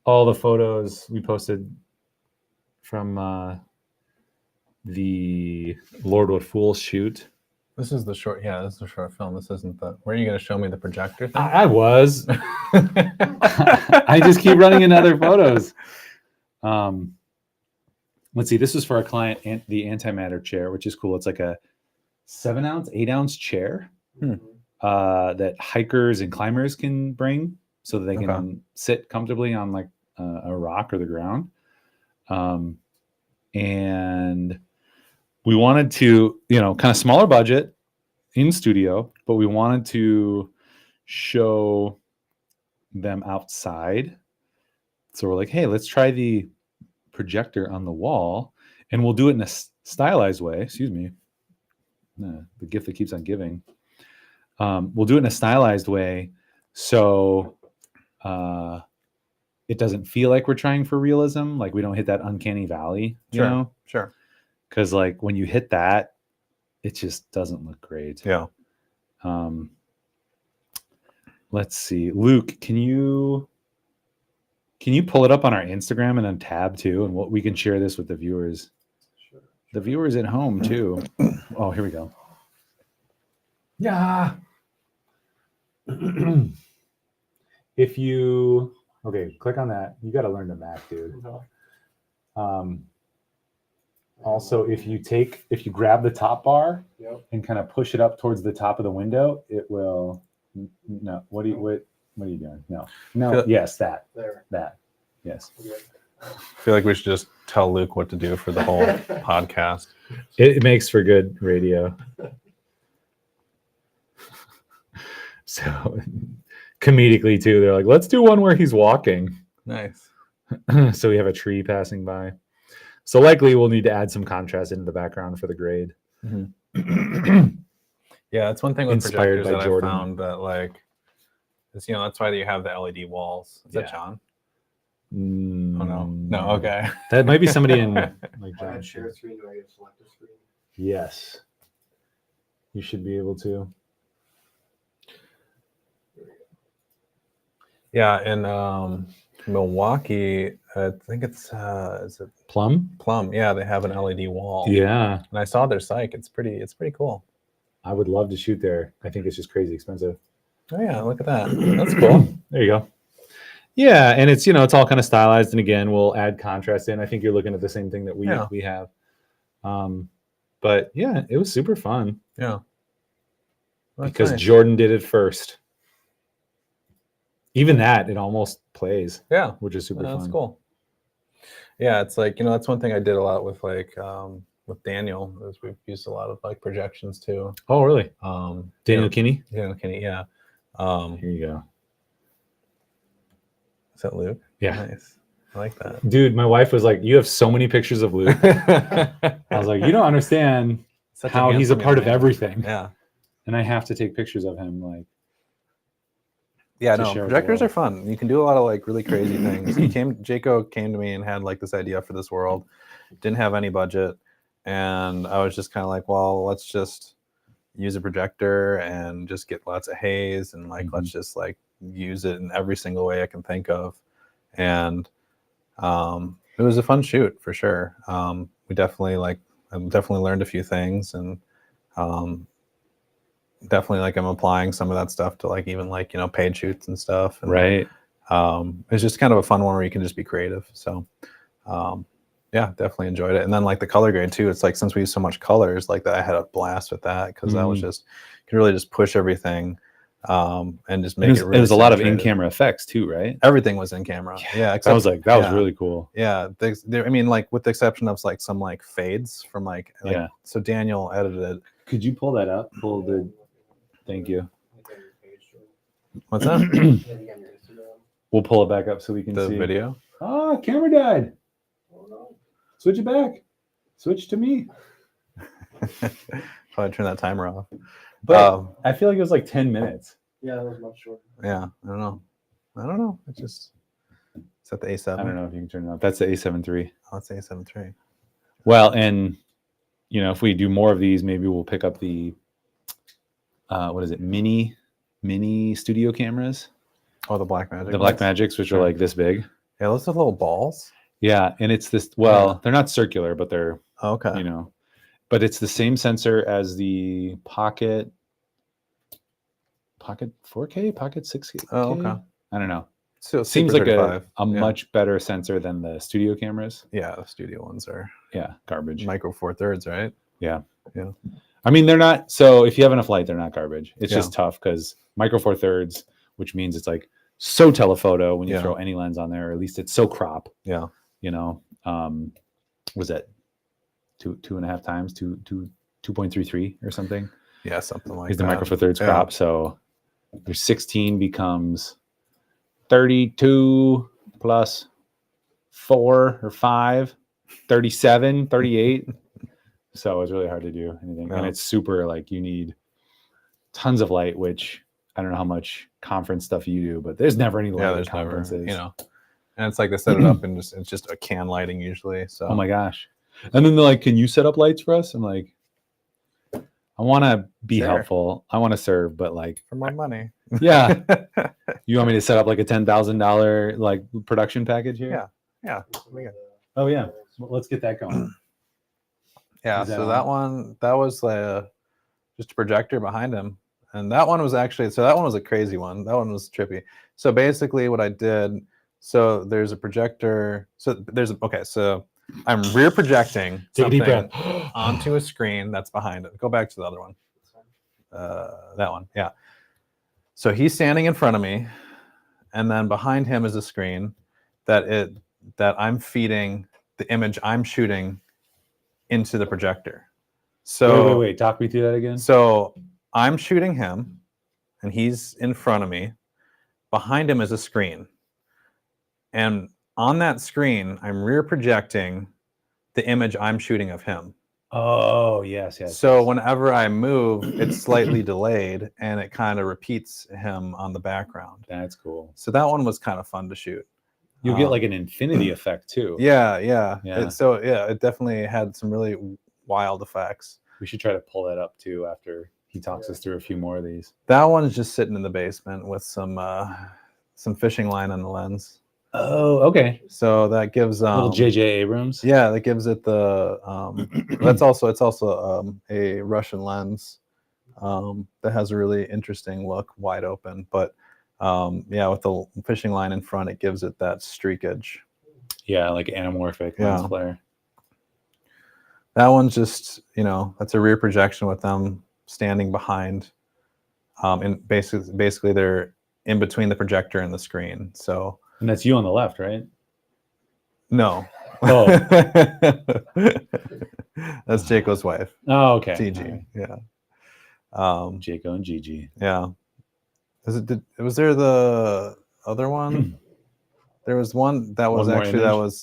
all the photos we posted from the Lord What Fools shoot.
This is the short. Yeah, this is the short film. This isn't the. Where are you going to show me the projector thing?
I was. I just keep running into other photos. Let's see. This is for a client, the antimatter chair, which is cool. It's like a 7-ounce, 8-ounce chair that hikers and climbers can bring, so that they can sit comfortably on like a rock or the ground. And we wanted to, kind of smaller budget in studio, but we wanted to show them outside. So we're like, hey, let's try the projector on the wall, and we'll do it in a stylized way. Excuse me. The gift that keeps on giving. We'll do it in a stylized way, so it doesn't feel like we're trying for realism. Like we don't hit that uncanny valley, you know?
Sure.
Because like when you hit that, it just doesn't look great.
Yeah.
Let's see, Luke, can you pull it up on our Instagram and then tab too, and we can share this with the viewers.
Sure.
The viewers at home too. Oh, here we go. Yeah. If you click on that. You got to learn the Mac, dude. Also, if you grab the top bar and kind of push it up towards the top of the window, it will. No, what are you doing? No. Yes, that. Yes.
Okay.
I feel like we should just tell Luke what to do for the whole podcast.
It makes for good radio. So, comedically too. They're like, let's do one where he's walking.
Nice.
So we have a tree passing by. So likely we'll need to add some contrast into the background for the grade.
Yeah, that's one thing with
Inspired
projectors
by
that
Jordan.
I found that like, is, you know, that's why you have the LED walls. Is that
Yeah.
John?
Oh
No, okay.
That might be somebody in like
I had
John's
share
shoes.
screen. Do I get to select a screen?
Yes. You should be able to.
Yeah, in Milwaukee, I think it's is it
Plum?
Plum? Yeah, they have an LED wall.
Yeah.
And I saw their site. It's pretty cool.
I would love to shoot there. I think it's just crazy expensive.
Oh yeah, look at that. That's cool.
There you go. Yeah, and it's, you know, it's all kind of stylized, and again, we'll add contrast in. I think you're looking at the same thing that we have. But yeah, it was super fun.
Yeah. Well, that's
Because
nice.
Jordan did it first. Even that, it almost plays,
Yeah,
which is super
that's
fun.
cool. Yeah, it's like, you know, that's one thing I did a lot with like with Daniel, is we've used a lot of like projections too.
Oh, really? Daniel
Yeah.
Kinney?
Daniel Kinney, yeah.
Here you go.
Is that Luke?
Yeah.
Nice. I like that.
Dude, my wife was like, you have so many pictures of Luke. I was like, you don't understand
Such
how he's a
handsome
part
young
of
man.
everything.
Yeah.
And I have to take pictures of him. Like,
Yeah,
to
no,
share with the
projectors are
world.
fun. You can do a lot of like really crazy things. Jaco came to me and had like this idea for this world. Didn't have any budget. And I was just kind of like, well, let's just use a projector and just get lots of haze and like let's just like use it in every single way I can think of. And it was a fun shoot for sure. We definitely I definitely learned a few things, and definitely like I'm applying some of that stuff to like even like, you know, paid shoots and stuff. And,
right.
it's just kind of a fun one where you can just be creative. So yeah, definitely enjoyed it. And then like the color grade too, it's like since we use so much colors, like that I had a blast with that, because that was just, you can really just push everything and just make it really
it was a lot of
saturated.
in-camera effects too, right?
Everything was in camera. Yeah,
That was like, that was
yeah.
really cool.
Yeah, I mean, like with the exception of like some like fades from like
Yeah.
So Daniel edited it.
Could you pull that up? Pull the, thank you.
What's that?
We'll pull it back up so we can
The
see.
video?
Ah, camera died. Switch it back. Switch to me.
Probably turn that timer off.
But I feel like it was like 10 minutes.
Yeah, that was much shorter.
Yeah, I don't know. It's just, is that the A7?
I don't know if you can turn it up. That's the A7 III.
Oh, it's A7 III.
Well, and you know, if we do more of these, maybe we'll pick up the what is it, mini studio cameras,
Oh, the Blackmagic.
the Blackmagics, which are like this big.
Yeah, those are little balls.
Yeah, and it's this. Well, they're not circular, but they're
Okay.
you know, but it's the same sensor as the Pocket 4K, Pocket 6K.
Oh, okay.
I don't know.
So
Seems
Super
like
35.
a much better sensor than the studio cameras.
Yeah, the studio ones are
Garbage.
micro 4/3, right?
Yeah.
Yeah.
I mean, they're not. So if you have enough light, they're not garbage. It's
Yeah.
just tough because micro 4/3, which means it's like so telephoto when you
Yeah.
throw any lens on there, or at least it's so crop.
Yeah.
You know, was that 2.5 times 2.33 or something?
Yeah, something like
Is
that.
the micro 4/3
Yeah.
crop? So your 16 becomes 32 plus 4 or 5, 37, 38. So it's really hard to do anything.
Yeah.
And it's super like you need tons of light, which I don't know how much conference stuff you do, but there's never any light
Yeah,
at
there's never,
conferences.
you know. And it's like they set it up and it's just a can lighting usually. So
Oh my gosh. And then they're like, can you set up lights for us? I'm like, I want to be
Sure.
helpful. I want to serve, but like,
for more money.
yeah. You want me to set up like a $10,000 like production package here?
Yeah.
Oh yeah. Well, let's get that going.
Yeah,
Is that
so
on?
that one, that was just a projector behind him. And that one was actually, so that one was a crazy one. That one was trippy. So basically what I did, so there's a projector. So so I'm rear projecting
Take a deep
something
breath.
onto a screen that's behind it. Go back to the other one. That one, yeah. So he's standing in front of me, and then behind him is a screen that I'm feeding the image I'm shooting into the projector. So
Wait. Talk me through that again.
so I'm shooting him, and he's in front of me, behind him is a screen. And on that screen, I'm rear projecting the image I'm shooting of him.
Oh, yes, yes.
So
yes.
whenever I move, it's slightly delayed and it kind of repeats him on the background.
That's cool.
So that one was kind of fun to shoot.
You'll get like an infinity effect too.
Yeah.
Yeah.
It definitely had some really wild effects.
We should try to pull that up too after he talks us through a few more of these.
That one's just sitting in the basement with some fishing line on the lens.
Oh, okay.
So that gives
Little J.J. Abrams.
Yeah, that gives it the it's also a Russian lens that has a really interesting look, wide open. But yeah, with the fishing line in front, it gives it that streakage.
Yeah, like anamorphic lens flare.
That one's just, that's a rear projection with them standing behind. And basically they're in between the projector and the screen. So.
And that's you on the left, right?
No.
Oh.
That's Jaco's wife.
Oh, okay.
TG.
Right.
Yeah.
Jaco and Gigi.
Yeah. Was there the other one? There was one that was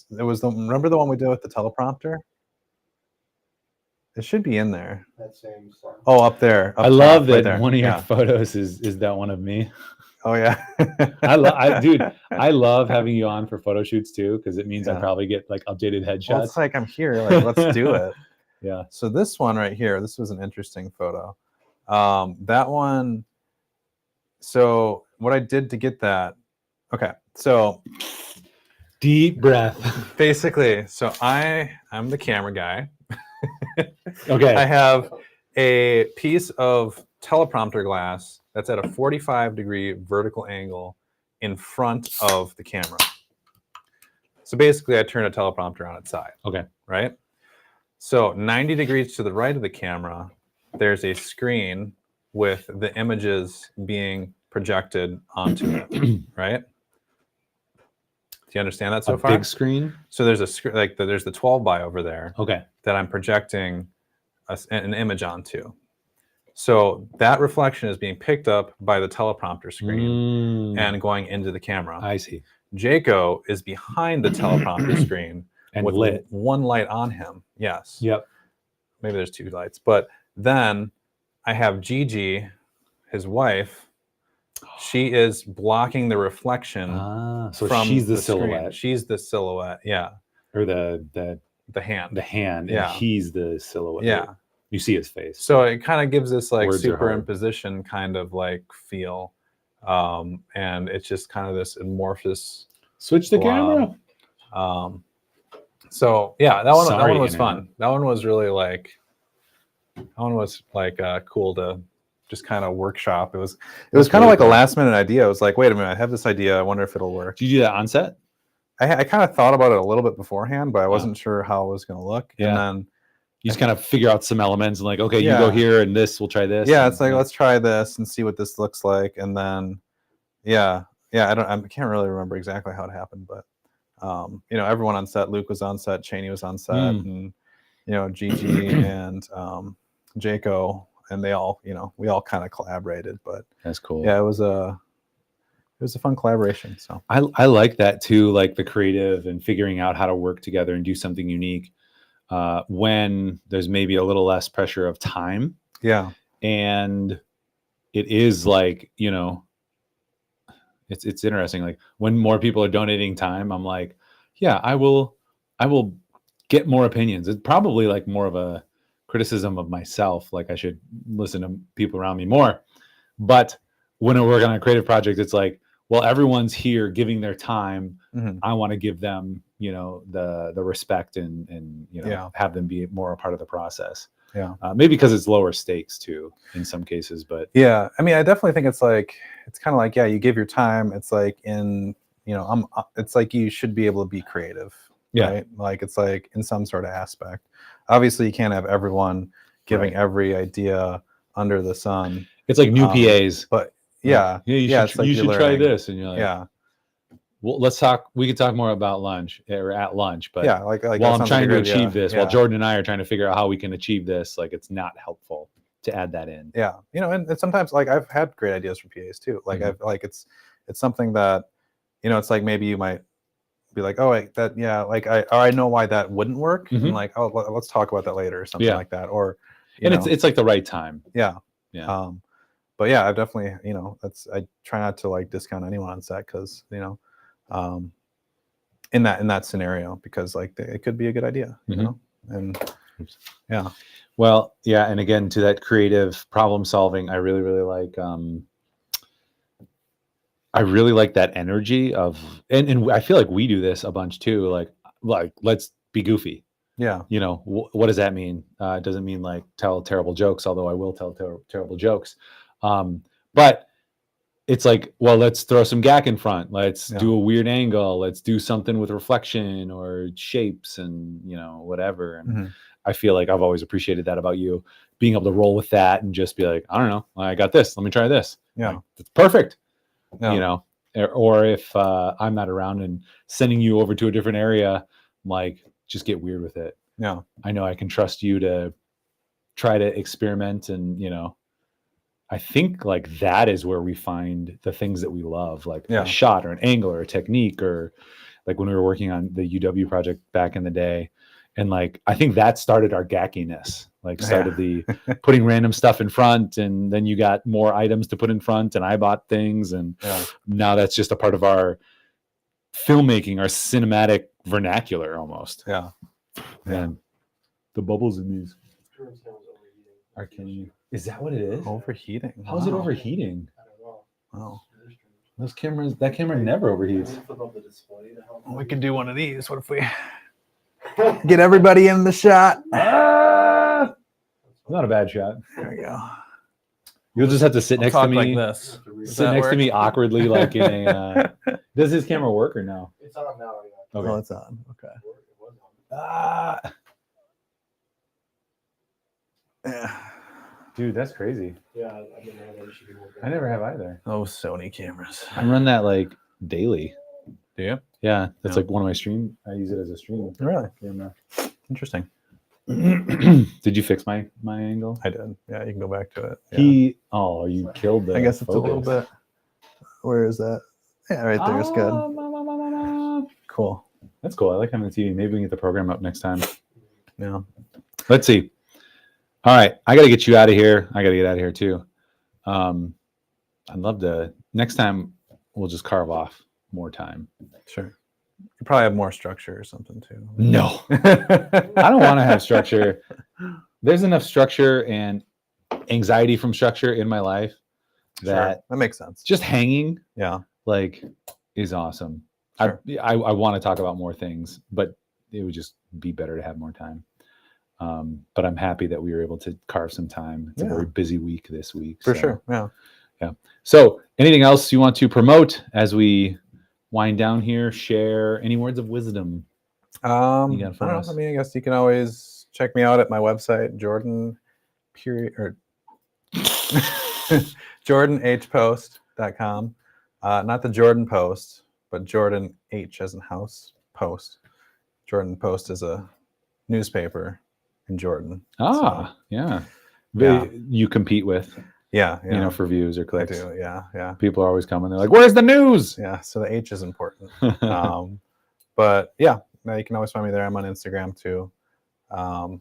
remember the one we did with the teleprompter? It should be in there.
That same stuff.
Oh, up there.
I love that one of your photos is that one of me.
Oh yeah.
I love having you on for photo shoots too, because it means I probably get like updated headshots.
Well, it's like I'm here, like let's do it.
Yeah.
So this one right here, this was an interesting photo. That one. So what I did to get that, okay. So
deep breath.
Basically, so I'm the camera guy.
Okay.
I have a piece of teleprompter glass that's at a 45-degree vertical angle in front of the camera. So basically, I turn a teleprompter on its side.
Okay.
Right? So 90 degrees to the right of the camera, there's a screen with the images being projected onto it. Right? Do you understand that so far?
Big screen?
So there's there's the 12 by over there.
Okay.
That I'm projecting an image onto. So that reflection is being picked up by the teleprompter screen and going into the camera.
I see.
Jaco is behind the teleprompter screen
and
with
lit.
One light on him. Yes.
Yep.
Maybe there's two lights. But then I have Gigi, his wife. She is blocking the reflection.
So
from
she's the
silhouette.
silhouette.
She's the silhouette. Yeah.
Or the
hand.
The hand.
Yeah.
And he's the silhouette.
Yeah.
You see his face.
So it kind of gives this like
Words are hard.
superimposition kind of like feel. And it's just kind of this amorphous.
Switch the camera.
So yeah, that one was
internet.
fun. That one was really cool to just kind of workshop. It was kind of like a last minute idea. It was like, wait a minute, I have this idea. I wonder if it'll work.
Did you do that on set?
I kind of thought about it a little bit beforehand, but I wasn't sure how it was going to look.
Yeah.
And then
you just kind of figure out some elements and like, okay, you go here and this, we'll try this.
Yeah,
and,
it's like, let's try this and see what this looks like. And then, I can't really remember exactly how it happened, but, everyone on set, Luke was on set, Cheney was on set, and, Gigi and Jaco, and they all, we all kind of collaborated, but
that's cool.
Yeah, it was a fun collaboration. So
I like that too, like the creative and figuring out how to work together and do something unique. When there's maybe a little less pressure of time.
Yeah.
And it is like, it's interesting. Like when more people are donating time, I'm like, yeah, I will get more opinions. It's probably like more of a criticism of myself. Like I should listen to people around me more. But when we're working on a creative project, it's like, well, everyone's here giving their time. I want to give them, the respect and have them be more a part of the process.
Yeah.
Maybe because it's lower stakes too in some cases, but
yeah, I mean, I definitely think it's kind of like, yeah, you give your time. It's like it's like you should be able to be creative.
Yeah.
Right? Like it's like in some sort of aspect. Obviously you can't have everyone giving every idea under the sun.
It's like new PAs,
but yeah,
you should try this, and you're like,
yeah.
Well, let's talk. We could talk more about lunch or at lunch, but
yeah, like
while I'm trying to achieve this, while Jordan and I are trying to figure out how we can achieve this, like it's not helpful to add that in.
Yeah, and sometimes like I've had great ideas for PAs too. Like it's it's something that, you know, it's like maybe you might be like, oh, wait, that, yeah, like I know why that wouldn't work.
Mhm.
And like, oh, let's talk about that later or something
Yeah.
like that. Or,
And it's like the right time.
yeah.
Yeah.
But yeah, I've definitely, you know, I try not to like discount anyone on set because, you know, in that scenario, because like it could be a good idea, you
Mhm.
know, and yeah.
Well, yeah, and again, to that creative problem solving, I really like that energy of, and I feel like we do this a bunch too. Like let's be goofy.
Yeah.
You know, what does that mean? It doesn't mean like tell terrible jokes, although I will tell terrible jokes. But it's like, well, let's throw some gack in front. Let's do a weird angle. Let's do something with reflection or shapes and, you know, whatever. And I feel like I've always appreciated that about you, being able to roll with that and just be like, I don't know, I got this. Let me try this.
Yeah.
Like, it's perfect.
Yeah.
You know, or if I'm not around and sending you over to a different area, like, just get weird with it.
Yeah.
I know I can trust you to try to experiment. And, you know, I think like that is where we find the things that we love, like a shot or an angle or a technique, or like when we were working on the UW project back in the day. And like, I think that started our gackiness, like started the putting random stuff in front, and then you got more items to put in front, and I bought things. And now that's just a part of our filmmaking, our cinematic vernacular almost.
Yeah.
Man, the bubbles in these are killing you. Is that what it is?
Overheating.
How's it overheating?
I don't know.
Wow.
Those cameras, that camera never overheats.
We could do one of these. What if we get everybody in the shot?
Not a bad shot.
There we go.
You'll just have to sit next to me.
Like this.
Sit next to me awkwardly, like in a. Does his camera work or no?
It's on now. Yeah.
Okay.
Oh, it's on. Okay. Yeah.
Dude, that's crazy.
Yeah, I didn't know that it should be working.
I never have either.
Oh, Sony cameras.
I run that like daily.
Do you?
Yeah, that's like one of my stream. I use it as a stream
Really?
camera.
Interesting.
Did you fix my angle?
I did. Yeah, you can go back to it. Yeah.
You killed the
I guess it's
focus.
a little bit. Where is that? Yeah, right there is good. Cool.
That's cool. I like having the TV. Maybe we can get the program up next time.
Yeah.
Let's see. All right, I got to get you out of here. I got to get out of here too. I'd love to. Next time, we'll just carve off more time.
Sure. You probably have more structure or something too.
No, I don't want to have structure. There's enough structure and anxiety from structure in my life that
that makes sense.
Just hanging,
like,
is awesome.
Sure.
I want to talk about more things, but it would just be better to have more time. But I'm happy that we were able to carve some time. It's a very busy week this week.
For sure. Yeah.
So anything else you want to promote as we wind down here? Share any words of wisdom?
I guess you can always check me out at my website, jordanhpost.com. Not the Jordan Post, but Jordan H as in house post. Jordan Post is a newspaper in Jordan.
You compete with for views or clicks.
I do, yeah.
People are always coming, they're like, where's the news?
So the H is important. But yeah, you can always find me there. I'm on Instagram too. I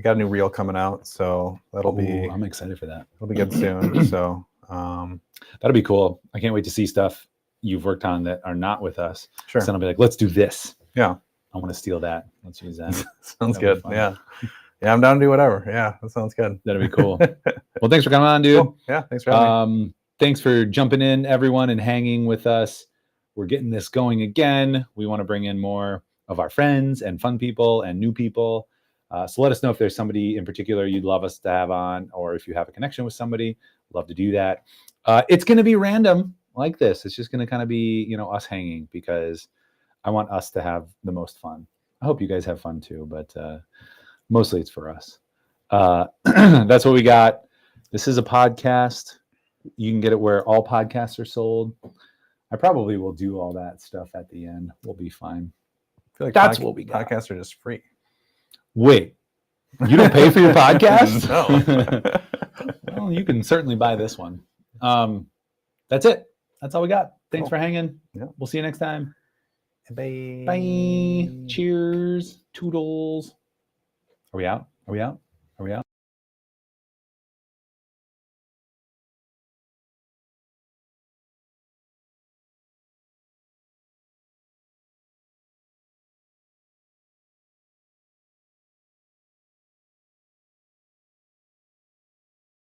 got a new reel coming out, so I'm
excited for that.
It'll be good soon. So
that'll be cool. I can't wait to see stuff you've worked on that are not with us.
Sure.
So I'll be like, let's do this.
Yeah.
I want to steal that. Let's use that.
Sounds good. Yeah. Yeah, I'm down to do whatever. Yeah, that sounds good.
That'd be cool. Well, thanks for coming on, dude.
Cool. Yeah, thanks for having me.
Thanks for jumping in, everyone, and hanging with us. We're getting this going again. We want to bring in more of our friends and fun people and new people. So let us know if there's somebody in particular you'd love us to have on, or if you have a connection with somebody, love to do that. It's going to be random like this. It's just going to kind of be, us hanging, because I want us to have the most fun. I hope you guys have fun too, but mostly it's for us. That's what we got. This is a podcast. You can get it where all podcasts are sold. I probably will do all that stuff at the end. We'll be fine.
I feel like
that's what we got.
Podcasts are just free.
Wait, you don't pay for your podcast?
No.
Well, you can certainly buy this one. That's it. that's all we got. Thanks
Cool.
for hanging.
Yeah.
We'll see you next time.
Bye.
Bye. Cheers. Toodles. Are we out? Are we out? Are we out?